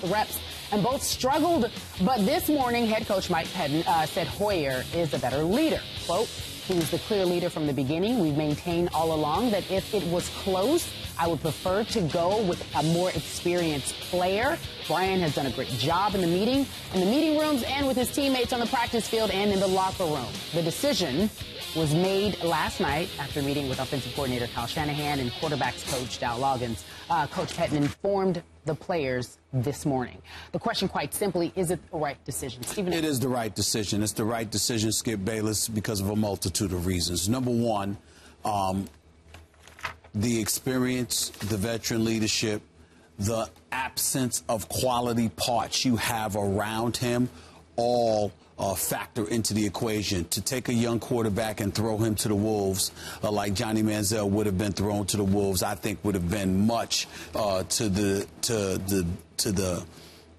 reps, and both struggled. But this morning, head coach Mike Pettin said Hoyer is a better leader. Quote, he was the clear leader from the beginning. We've maintained all along that if it was close, I would prefer to go with a more experienced player. Brian has done a great job in the meeting rooms and with his teammates on the practice field and in the locker room. The decision was made last night after meeting with offensive coordinator Kyle Shanahan and quarterbacks coach Dow Loggins. Coach Pettin informed the players this morning. The question, quite simply, is it the right decision? Stephen? It is the right decision. It's the right decision, Skip Bayless, because of a multitude of reasons. Number one, the experience, the veteran leadership, the absence of quality parts you have around him all factor into the equation. To take a young quarterback and throw him to the wolves like Johnny Manziel would have been thrown to the wolves, I think would have been much to the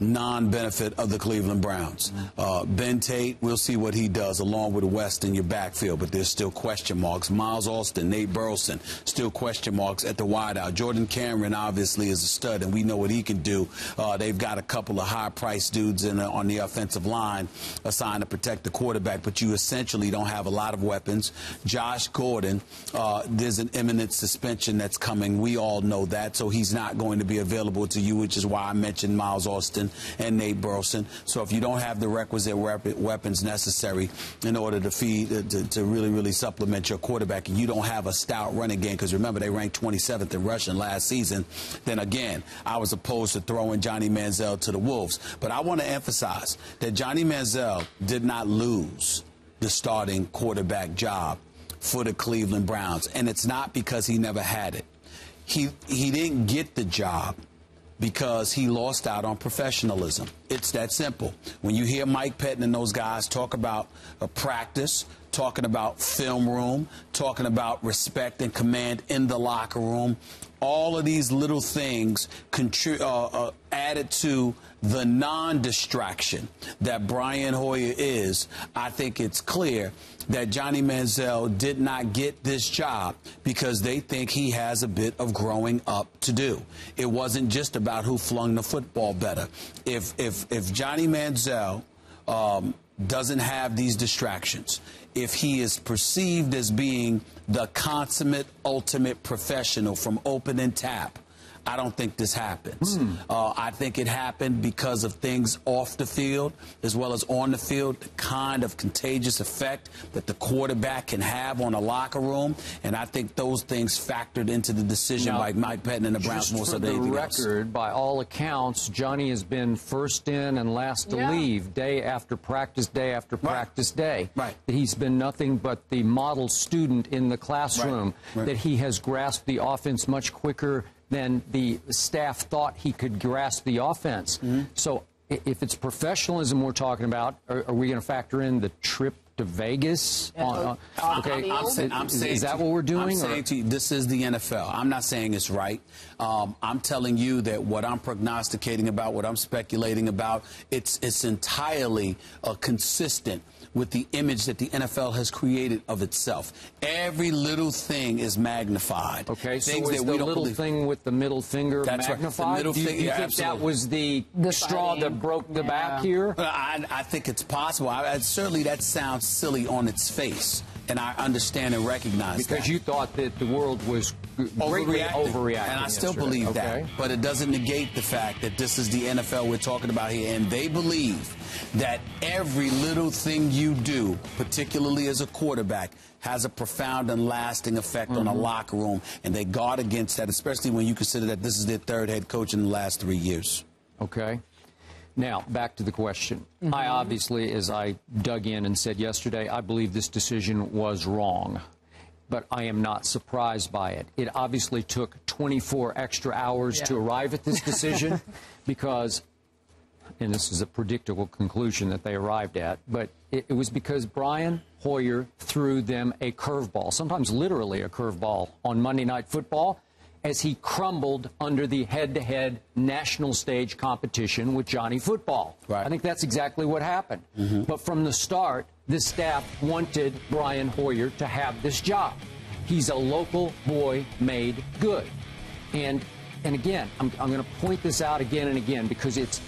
non-benefit of the Cleveland Browns. Ben Tate, we'll see what he does along with West in your backfield, but there's still question marks. Miles Austin, Nate Burleson, still question marks at the wideout. Jordan Cameron obviously is a stud, and we know what he can do. They've got a couple of high-priced dudes on the offensive line assigned to protect the quarterback, but you essentially don't have a lot of weapons. Josh Gordon, there's an imminent suspension that's coming. We all know that, so he's not going to be available to you, which is why I mentioned Miles Austin and Nate Burleson. So if you don't have the requisite weapons necessary in order to really supplement your quarterback, and you don't have a stout running game, because remember they ranked 27th in rushing last season, then again, I was opposed to throwing Johnny Manziel to the wolves. But I want to emphasize that Johnny Manziel did not lose the starting quarterback job for the Cleveland Browns, and it's not because he never had it. He didn't get the job because he lost out on professionalism. It's that simple. When you hear Mike Pettin and those guys talk about a practice, talking about film room, talking about respect and command in the locker room, all of these little things added to the non-distraction that Brian Hoyer is, I think it's clear that Johnny Manziel did not get this job because they think he has a bit of growing up to do. It wasn't just about who flung the football better. If Johnny Manziel doesn't have these distractions, if he is perceived as being the consummate, ultimate professional from open and tap, I don't think this happens. I think it happened because of things off the field as well as on the field, the kind of contagious effect that the quarterback can have on a locker room, and I think those things factored into the decision by Mike Pettin and the Browns more so than anything else. For the record, by all accounts, Johnny has been first in and last to leave day after practice, day after practice day. That he's been nothing but the model student in the classroom, that he has grasped the offense much quicker than the staff thought he could grasp the offense. So if it's professionalism we're talking about, are we going to factor in the trip to Vegas? Okay, I'm saying, is that what we're doing? I'm saying to you, this is the NFL. I'm not saying it's right. I'm telling you that what I'm prognosticating about, what I'm speculating about, it's entirely consistent with the image that the NFL has created of itself. Every little thing is magnified. Okay, so is the little thing with the middle finger magnified? Right. The middle finger, you think that was the straw that broke the back here? I think it's possible. Certainly that sounds silly on its face, and I understand and recognize that. Because you thought that the world was greatly overreacting. And I still believe that. But it doesn't negate the fact that this is the NFL we're talking about here, and they believe that every little thing you do, particularly as a quarterback, has a profound and lasting effect on a locker room, and they guard against that, especially when you consider that this is their third head coach in the last 3 years. Okay. Now, back to the question. I obviously, as I dug in and said yesterday, I believe this decision was wrong. But I am not surprised by it. It obviously took 24 extra hours to arrive at this decision because, and this is a predictable conclusion that they arrived at, but it was because Brian Hoyer threw them a curveball, sometimes literally a curveball, on Monday Night Football as he crumbled under the head-to-head national stage competition with Johnny Football. I think that's exactly what happened. But from the start, the staff wanted Brian Hoyer to have this job. He's a local boy made good. And and again, I'm going to point this out again and again because it's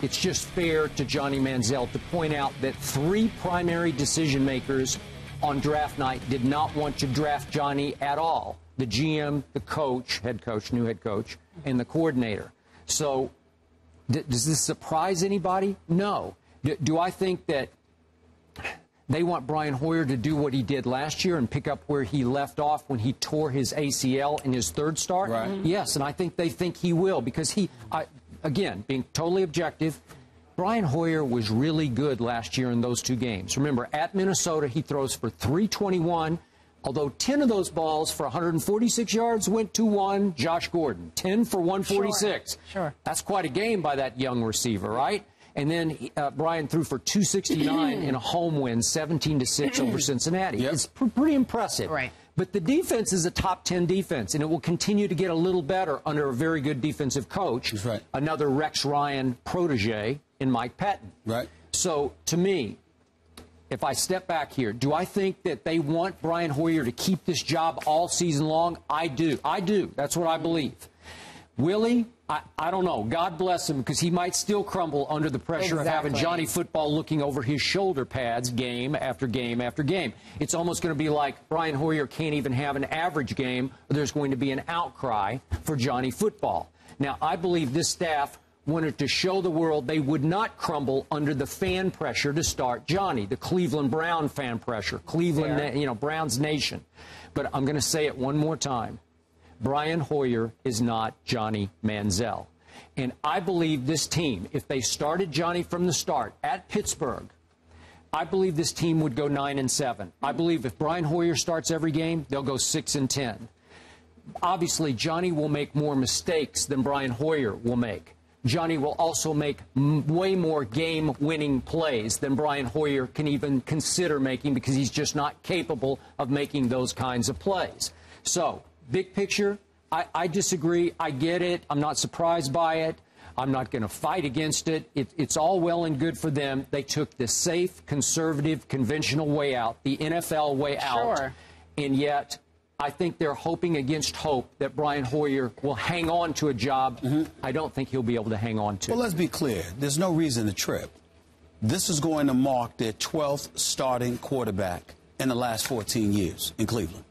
just fair to Johnny Manziel to point out that 3 primary decision makers on draft night did not want to draft Johnny at all. The GM, the coach, new head coach, and the coordinator. So does this surprise anybody? No. Do I think that they want Brian Hoyer to do what he did last year and pick up where he left off when he tore his ACL in his 3rd start? Right. Yes, and I think they think he will because again, being totally objective, Brian Hoyer was really good last year in those 2 games. Remember, at Minnesota, he throws for 321, although 10 of those balls for 146 yards went to one Josh Gordon. 10 for 146. Sure. That's quite a game by that young receiver, right? And then Brian threw for 269 in a home win, 17-6 over Cincinnati. Yep. It's pretty impressive. Right. But the defense is a top 10 defense, and it will continue to get a little better under a very good defensive coach. That's right. Another Rex Ryan protege in Mike Patton. Right. So, to me, if I step back here, do I think that they want Brian Hoyer to keep this job all season long? I do. I do. That's what I believe. Will he? I don't know. God bless him, because he might still crumble under the pressure of having Johnny Football looking over his shoulder pads game after game after game. It's almost going to be like Brian Hoyer can't even have an average game, or there's going to be an outcry for Johnny Football. Now, I believe this staff wanted to show the world they would not crumble under the fan pressure to start Johnny, the Cleveland Brown fan pressure, Cleveland, Browns Nation. But I'm going to say it one more time. Brian Hoyer is not Johnny Manziel. And I believe this team, if they started Johnny from the start at Pittsburgh, I believe this team would go 9-7. I believe if Brian Hoyer starts every game, they'll go 6-10. Obviously, Johnny will make more mistakes than Brian Hoyer will make. Johnny will also make way more game-winning plays than Brian Hoyer can even consider making, because he's just not capable of making those kinds of plays. So, big picture, I disagree. I get it. I'm not surprised by it. I'm not going to fight against it. It's all well and good for them. They took the safe, conservative, conventional way out, the NFL way out. Sure. And yet, I think they're hoping against hope that Brian Hoyer will hang on to a job I don't think he'll be able to hang on to. Well, let's be clear. There's no reason to trip. This is going to mark their 12th starting quarterback in the last 14 years in Cleveland.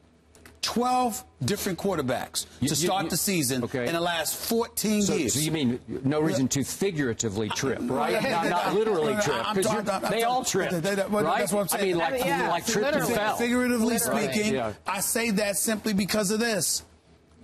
12 different quarterbacks to start the season in the last 14 years. So you mean no reason to figuratively trip, right? Not literally trip. They all trip, right? That's what I'm saying. I mean, like trip and fell. Figuratively speaking, I say that simply because of this.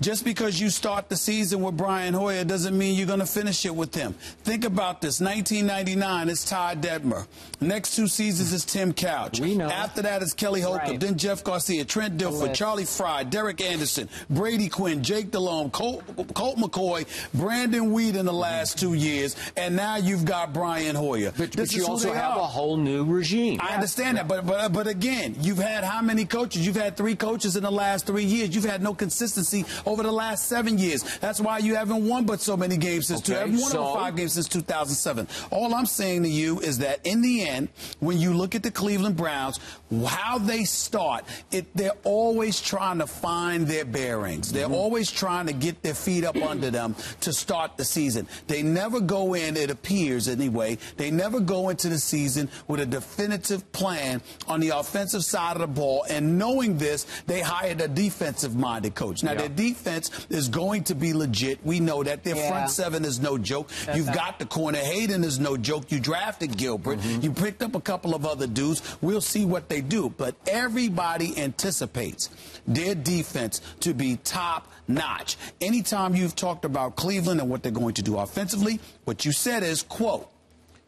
Just because you start the season with Brian Hoyer doesn't mean you're going to finish it with him. Think about this. 1999, it's Todd Detmer. Next 2 seasons is Tim Couch. We know. After that is Kelly Holcomb, then Jeff Garcia, Trent Dilfer, Charlie Fry, Derek Anderson, Brady Quinn, Jake Delhomme, Colt McCoy, Brandon Weed in the last 2 years, and now you've got Brian Hoyer. But you also have a whole new regime. I understand that, but again, you've had how many coaches? You've had 3 coaches in the last 3 years. You've had no consistency over the last 7 years. That's why you haven't won but so many games since you haven't won over 5 games since 2007. All I'm saying to you is that in the end, when you look at the Cleveland Browns, how they start, they're always trying to find their bearings. They're always trying to get their feet up under them to start the season. They never go in, it appears anyway, they never go into the season with a definitive plan on the offensive side of the ball. And knowing this, they hired a defensive-minded coach. Now, their defense is going to be legit. We know that. Their front 7 is no joke. You've got the corner. Hayden is no joke. You drafted Gilbert. You picked up a couple of other dudes. We'll see what they do. But everybody anticipates their defense to be top-notch. Anytime you've talked about Cleveland and what they're going to do offensively, what you said is, quote,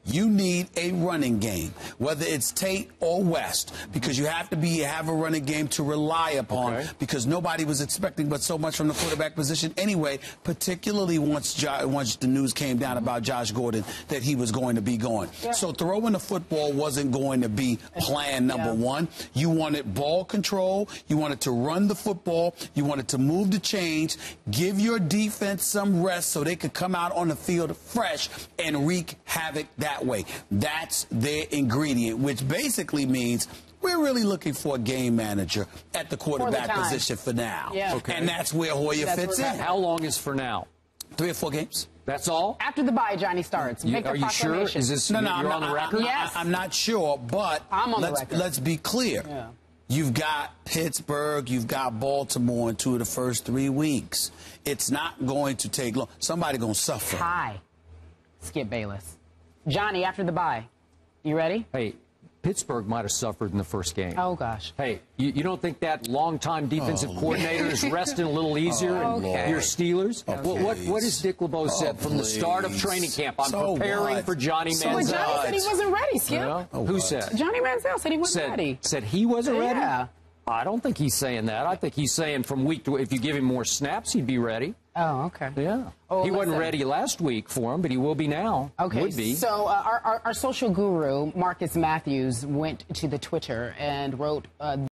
you need a running game, whether it's Tate or West, because you have to have a running game to rely upon, because nobody was expecting but so much from the quarterback position anyway, particularly once the news came down about Josh Gordon that he was going to be gone. So throwing the football wasn't going to be plan number one. You wanted ball control. You wanted to run the football. You wanted to move the chains, give your defense some rest so they could come out on the field fresh and wreak havoc that way. That's their ingredient, which basically means we're really looking for a game manager at the quarterback position for now. And that's where Hoyer fits in. How long is for now? 3 or 4 games. That's all? After the bye, Johnny starts. Make Are the you sure? proclamation. Is this No, you're I'm on the record? Yes. I'm not sure, but I'm on the record. let's be clear. Yeah. You've got Pittsburgh, you've got Baltimore in 2 of the first 3 weeks. It's not going to take long. Somebody going to suffer. Hi, Skip Bayless. Johnny, after the bye, you ready? Hey, Pittsburgh might have suffered in the first game. Oh, gosh. Hey, you don't think that longtime defensive coordinator is resting a little easier in your Steelers? What has Dick LeBeau said from the start of training camp? I'm preparing for Johnny Manziel. But Johnny said he wasn't ready, Skip. Yeah? Who said? Johnny Manziel said he wasn't ready. Said he wasn't ready? Yeah. I don't think he's saying that. I think he's saying from week to week, if you give him more snaps, he'd be ready. Oh, okay. Yeah. Oh, he wasn't listen. ready last week for him, but he will be now. Okay, Would be. so our social guru, Marcus Matthews, went to the Twitter and wrote